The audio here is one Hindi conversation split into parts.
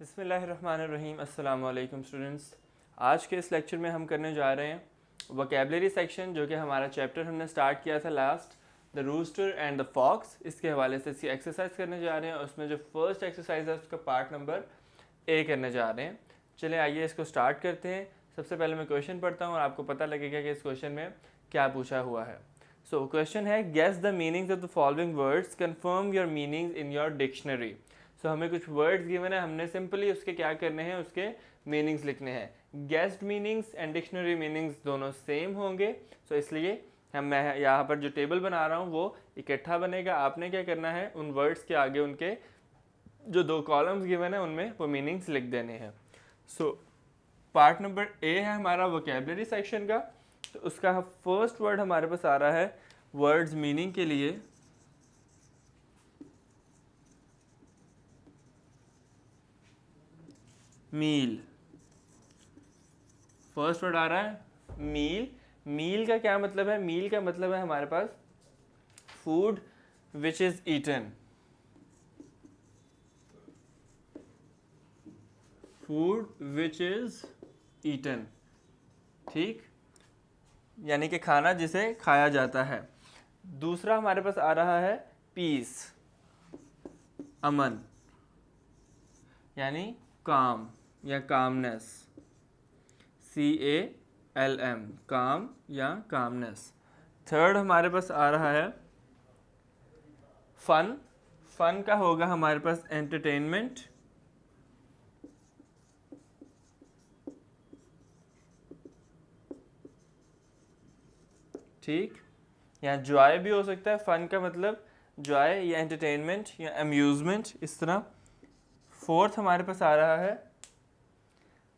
बिस्मिल्लाहिर्रहमानिर्रहीम। अस्सलाम वालेकुम स्टूडेंट्स। आज के इस लेक्चर में हम करने जा रहे हैं वोकेबलरी सेक्शन, जो कि हमारा चैप्टर हमने स्टार्ट किया था last, the rooster and the fox. इसके हवाले से इसकी एक्सरसाइज करने जा रहे हैं और उसमें जो फर्स्ट एक्सरसाइज है उसका पार्ट नंबर ए करने जा रहे हैं। चलिए आइए इसको स्टार्ट करते हैं। सबसे पहले मैं क्वेश्चन पढ़ता हूँ और आपको पता लगेगा कि इस क्वेश्चन में क्या पूछा हुआ है। सो क्वेश्चन है, guess the meanings of the following words, confirm your meanings in your dictionary. So हमें कुछ वर्ड्स गिवन है, हमने सिंपली उसके क्या करने हैं, उसके मीनिंग्स लिखने हैं। Guessed meanings and dictionary meanings दोनों सेम होंगे। सो इसलिए मैं यहाँ पर जो टेबल बना रहा हूँ वो इकट्ठा बनेगा। आपने क्या करना है, उन वर्ड्स के आगे उनके जो दो कॉलम्स गिवन है उनमें वो मीनिंग्स लिख देने हैं। सो पार्ट नंबर ए है हमारा वोकेबलरी सेक्शन का। तो उसका फर्स्ट वर्ड हमारे पास आ रहा है वर्ड्स मीनिंग के लिए, मील। फर्स्ट वर्ड आ रहा है मील। मील का क्या मतलब है? मील का मतलब है हमारे पास food which is eaten, food which is eaten, ठीक, यानी कि खाना जिसे खाया जाता है। दूसरा हमारे पास आ रहा है पीस, अमन, यानी काम या कामनेस, CALM, काम या कामनेस। थर्ड हमारे पास आ रहा है फन। फन का होगा हमारे पास एंटरटेनमेंट, ठीक, या जॉय भी हो सकता है। फन का मतलब जॉय या एंटरटेनमेंट या अम्यूजमेंट, इस तरह। फोर्थ हमारे पास आ रहा है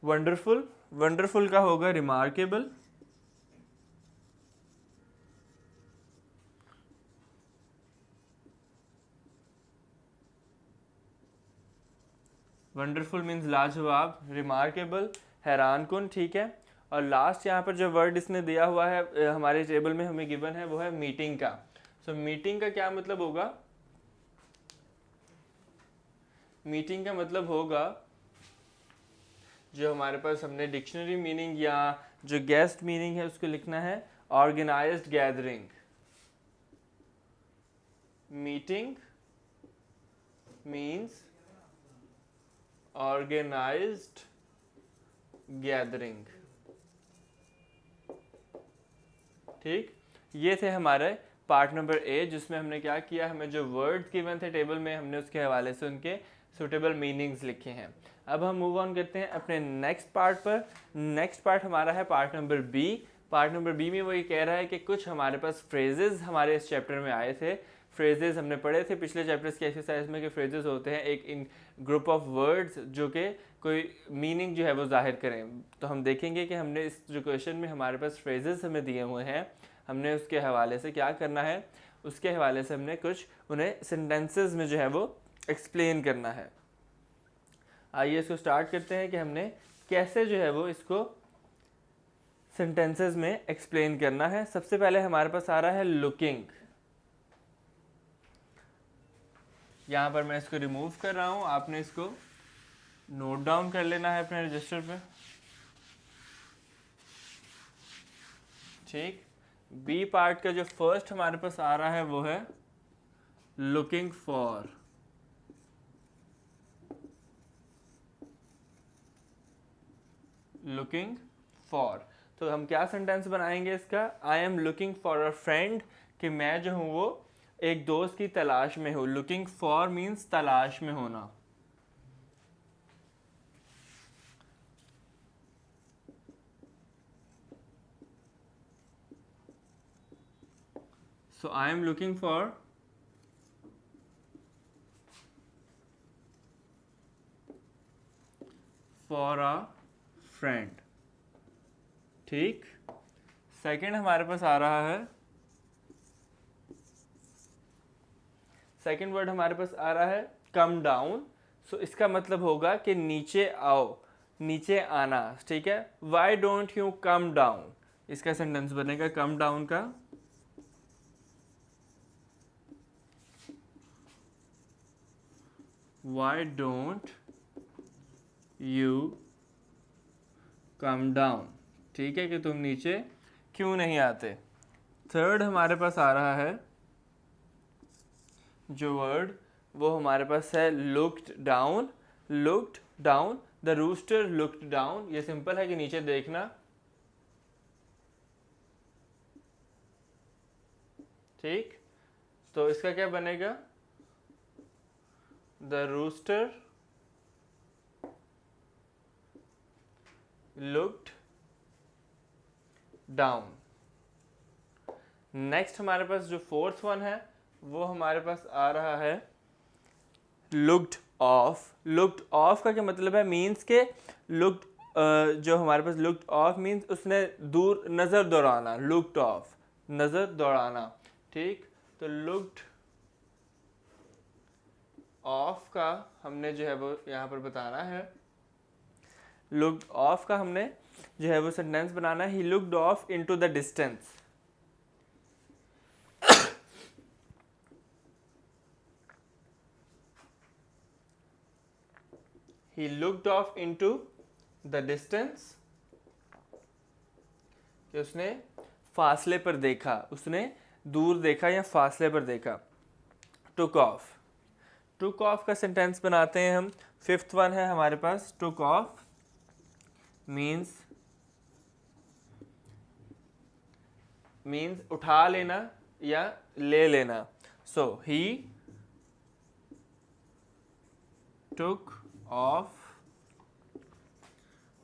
वंडरफुल। वंडरफुल का होगा रिमार्केबल, वंडरफुल मीन्स लाजवाब, रिमार्केबल हैरान कुन, ठीक है। और लास्ट यहाँ पर जो वर्ड इसने दिया हुआ है हमारे टेबल में हमें गिवन है वो है मीटिंग का। सो मीटिंग का क्या मतलब होगा? मीटिंग का मतलब होगा, जो हमारे पास हमने डिक्शनरी मीनिंग या जो गेस्ट मीनिंग है उसको लिखना है organised gathering. Meeting means organised gathering, ठीक। ये थे हमारे पार्ट नंबर ए, जिसमें हमने क्या किया, हमें जो वर्ड्स गिवन थे टेबल में हमने उसके हवाले से उनके सुटेबल मीनिंग्स लिखे हैं। अब हम मूव ऑन करते हैं अपने नेक्स्ट पार्ट पर। नेक्स्ट पार्ट हमारा है part number B. Part number B में वो ये कह रहा है कि कुछ हमारे पास फ्रेजेस हमारे इस चैप्टर में आए थे। फ्रेजेस हमने पढ़े थे पिछले चैप्टर्स के एक्सरसाइज में कि फ्रेजेस होते हैं एक इन ग्रुप ऑफ वर्ड्स जो कि कोई मीनिंग जो है वो जाहिर करें। तो हम देखेंगे कि हमने इस जो क्वेश्चन में हमारे पास फ्रेजेस हमें दिए हुए हैं, हमने उसके हवाले से क्या करना है, उसके हवाले से हमने कुछ उन्हें सेंटेंसेस में जो है वो एक्सप्लेन करना है। आइए इसको स्टार्ट करते हैं कि हमने कैसे जो है वो इसको सेंटेंसेस में एक्सप्लेन करना है। सबसे पहले हमारे पास आ रहा है लुकिंग। यहाँ पर मैं इसको रिमूव कर रहा हूँ, आपने इसको नोट डाउन कर लेना है अपने रजिस्टर पे, ठीक। बी पार्ट का जो फर्स्ट हमारे पास आ रहा है वो है लुकिंग फॉर। लुकिंग फॉर, तो हम क्या सेंटेंस बनाएंगे इसका? आई am looking for a friend, कि मैं जो हूँ वो एक दोस्त की तलाश में हूँ। लुकिंग फॉर मीन्स तलाश में होना। So I am looking for a friend, ठीक। सेकंड हमारे पास आ रहा है, सेकंड वर्ड हमारे पास आ रहा है कम डाउन। सो इसका मतलब होगा कि नीचे आओ, नीचे आना, ठीक है। Why don't you come down, इसका सेंटेंस बनेगा कम डाउन का why don't you come down, ठीक है, कि तुम नीचे क्यों नहीं आते। थर्ड हमारे पास आ रहा है जो वर्ड, वो हमारे पास है looked down. Looked down, the rooster looked down, ये सिंपल है कि नीचे देखना, ठीक। तो इसका क्या बनेगा, the rooster looked down. Next हमारे पास जो फोर्थ वन है वो हमारे पास आ रहा है लुक्ड ऑफ। लुक्ड ऑफ का क्या मतलब है, मीन्स के लुक्ड, जो हमारे पास लुक्ड ऑफ मीन्स उसने दूर नज़र दौड़ाना, लुक्ड ऑफ नज़र दौड़ाना, ठीक। तो लुक्ड ऑफ का हमने जो है वो यहाँ पर बताना है, लुक्ड ऑफ का हमने जो है वो सेंटेंस बनाना है, he looked of into the distance. He looked off into the distance, कि उसने फासले पर देखा, उसने दूर देखा या फासले पर देखा। took off, took off का सेंटेंस बनाते हैं हम। फिफ्थ वन है हमारे पास, took off means उठा लेना या ले लेना। so he took of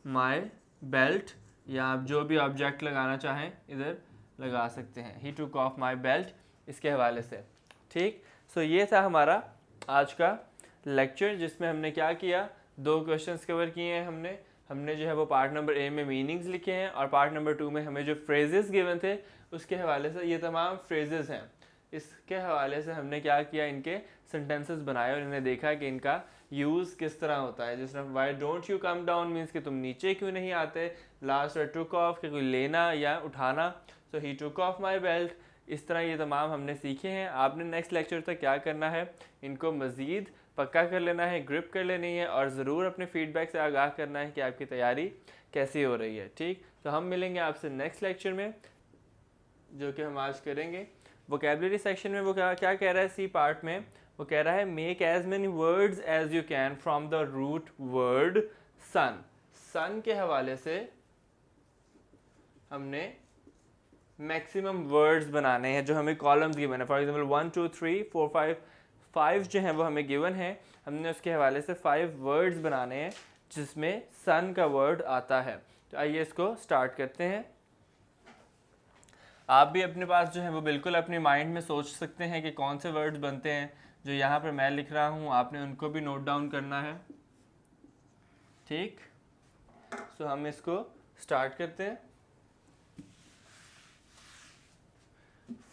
my belt, या आप जो भी ऑब्जेक्ट लगाना चाहें इधर लगा सकते हैं, ही टुक ऑफ माई बेल्ट, इसके हवाले से, ठीक। सो ये था हमारा आज का लेक्चर, जिसमें हमने क्या किया, 2 क्वेश्चंस कवर किए हैं हमने जो है वो पार्ट नंबर ए में मीनिंग्स लिखे हैं, और पार्ट नंबर 2 में हमें जो फ्रेजेस गिवन थे उसके हवाले से, ये तमाम फ्रेजेस हैं, इसके हवाले से हमने क्या किया, इनके सेंटेंसेस बनाए और इन्हें देखा कि इनका यूज़ किस तरह होता है। जिस तरह why don't you come down means कि तुम नीचे क्यों नहीं आते। लास्ट और टुक ऑफ के कोई लेना या उठाना, सो ही टुक ऑफ माई बेल्ट। इस तरह ये तमाम हमने सीखे हैं। आपने नेक्स्ट लेक्चर तक क्या करना है, इनको मज़ीद पक्का कर लेना है, ग्रिप कर लेनी है, और ज़रूर अपने फीडबैक से आगाह करना है कि आपकी तैयारी कैसी हो रही है, ठीक। तो हम मिलेंगे आपसे नेक्स्ट लेक्चर में, जो कि हम आज करेंगे वोकैबुलरी सेक्शन में। वो क्या कह रहा है सी पार्ट में, वो कह रहा है make as many words as you can from the root word son. Son के हवाले से हमने मैक्सिमम वर्ड्स बनाने हैं जो हमें कॉलम्स गिवन है। फॉर एग्जांपल 1 2 3 4 5 5 जो हैं वो हमें गिवन है, हमने उसके हवाले से 5 वर्ड्स बनाने हैं जिसमें सन का वर्ड आता है। तो आइए इसको स्टार्ट करते हैं। आप भी अपने पास जो है वो बिल्कुल अपने माइंड में सोच सकते हैं कि कौन से वर्ड्स बनते हैं। जो यहाँ पर मैं लिख रहा हूँ आपने उनको भी नोट डाउन करना है, ठीक। सो हम इसको स्टार्ट करते हैं।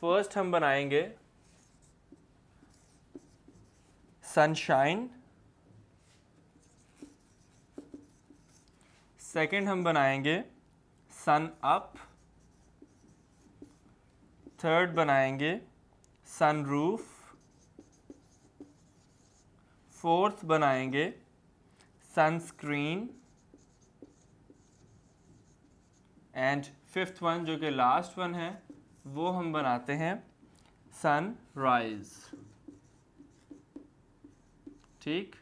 फर्स्ट हम बनाएंगे सनशाइन, सेकंड हम बनाएंगे सन अप, थर्ड बनाएंगे सनरूफ, फोर्थ बनाएंगे सनस्क्रीन, एंड फिफ्थ वन जो कि लास्ट वन है वो हम बनाते हैं सनराइज, ठीक।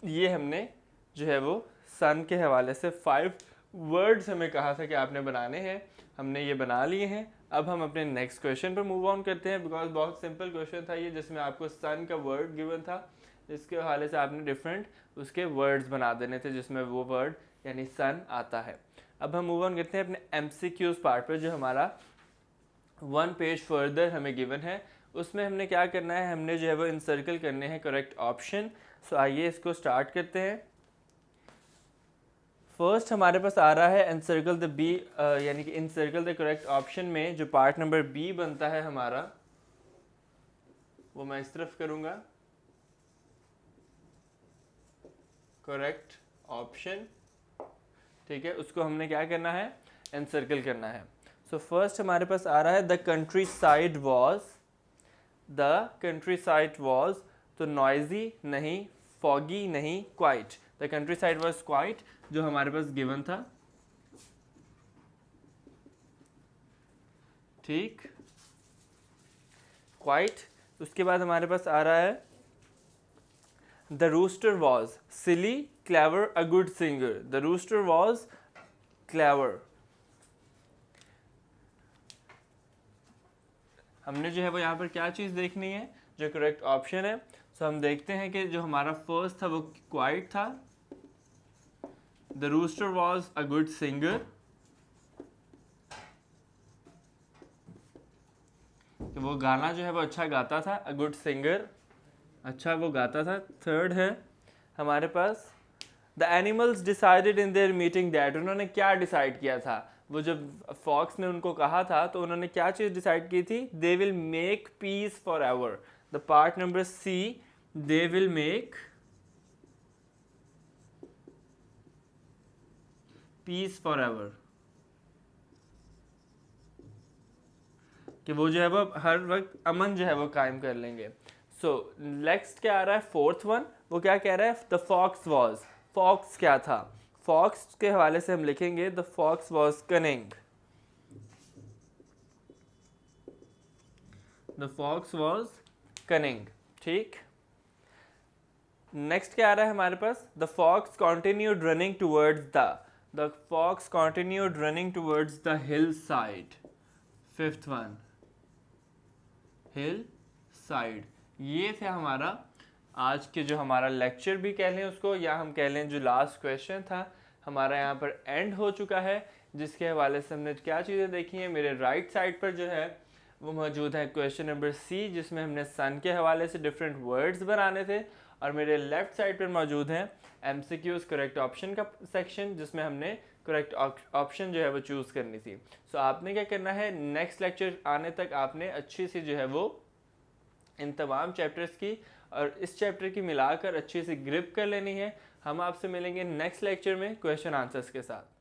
ये हमने जो है वो सन के हवाले से 5 वर्ड्स हमें कहा था कि आपने बनाने हैं, हमने ये बना लिए हैं। अब हम अपने नेक्स्ट क्वेश्चन पर मूव ऑन करते हैं, बिकॉज बहुत सिंपल क्वेश्चन था ये, जिसमें आपको सन का वर्ड गिवन था, जिसके हवाले से आपने डिफरेंट उसके वर्ड्स बना देने थे जिसमें वो वर्ड यानी सन आता है। अब हम मूव ऑन करते हैं अपने MCQs पार्ट पर, जो हमारा 1 पेज फर्दर हमें गिवन है। उसमें हमने क्या करना है, हमने जो है वो इंसर्कल करने हैं करेक्ट ऑप्शन। सो आइए इसको स्टार्ट करते हैं। फर्स्ट हमारे पास आ रहा है एनसर्कल द बी, यानी कि इनसर्कल द करेक्ट ऑप्शन में जो पार्ट नंबर बी बनता है हमारा, वो मैं इस तरफ करूंगा, करेक्ट ऑप्शन, ठीक है। उसको हमने क्या करना है, एनसर्कल करना है। सो फर्स्ट हमारे पास आ रहा है the country side was, the country side was, तो नॉइजी नहीं, फॉगी नहीं, quite. The country side was quite, जो हमारे पास गिवन था, ठीक, क्वाइट। उसके बाद हमारे पास आ रहा है the rooster was silly clever a good singer, the rooster was clever. हमने जो है वो यहाँ पर क्या चीज़ देखनी है, जो करेक्ट ऑप्शन है। सो हम देखते हैं कि जो हमारा फर्स्ट था वो क्वाइट था, the rooster was a good singer, कि वो गाना जो है वो अच्छा गाता था, अ गुड सिंगर, अच्छा वो गाता था। थर्ड है हमारे पास the animals decided in their meeting that, उन्होंने क्या डिसाइड किया था, वो जब फॉक्स ने उनको कहा था तो उन्होंने क्या चीज़ डिसाइड की थी, they will make peace forever. The part number C, they will make peace forever, कि वो जो है वो हर वक्त अमन जो है वो कायम कर लेंगे। सो नेक्स्ट क्या आ रहा है, फोर्थ वन, वो क्या कह रहा है, द फॉक्स वॉज, फॉक्स क्या था, फॉक्स के हवाले से हम लिखेंगे the fox was cunning, the fox was cunning, ठीक। नेक्स्ट क्या आ रहा है हमारे पास, the fox continued running towards the fox continued running towards the hill side, fifth one, hill side. ये थे हमारा आज के जो हमारा लेक्चर भी कह लें उसको, या हम कह लें जो लास्ट क्वेश्चन था हमारा यहाँ पर एंड हो चुका है, जिसके हवाले से हमने क्या चीज़ें देखी हैं। मेरे राइट साइड पर जो है वो मौजूद है क्वेश्चन नंबर सी, जिसमें हमने सन के हवाले से डिफरेंट वर्ड्स बनाने थे, और मेरे लेफ्ट साइड पर मौजूद है MCQs करेक्ट ऑप्शन का सेक्शन, जिसमें हमने करेक्ट ऑप्शन जो है वो चूज़ करनी थी। सो आपने क्या करना है, नेक्स्ट लेक्चर आने तक आपने अच्छी सी जो है वो इन तमाम चैप्टर्स की और इस चैप्टर की मिलाकर अच्छी सी ग्रिप कर लेनी है। हम आपसे मिलेंगे नेक्स्ट लेक्चर में क्वेश्चन आंसर्स के साथ।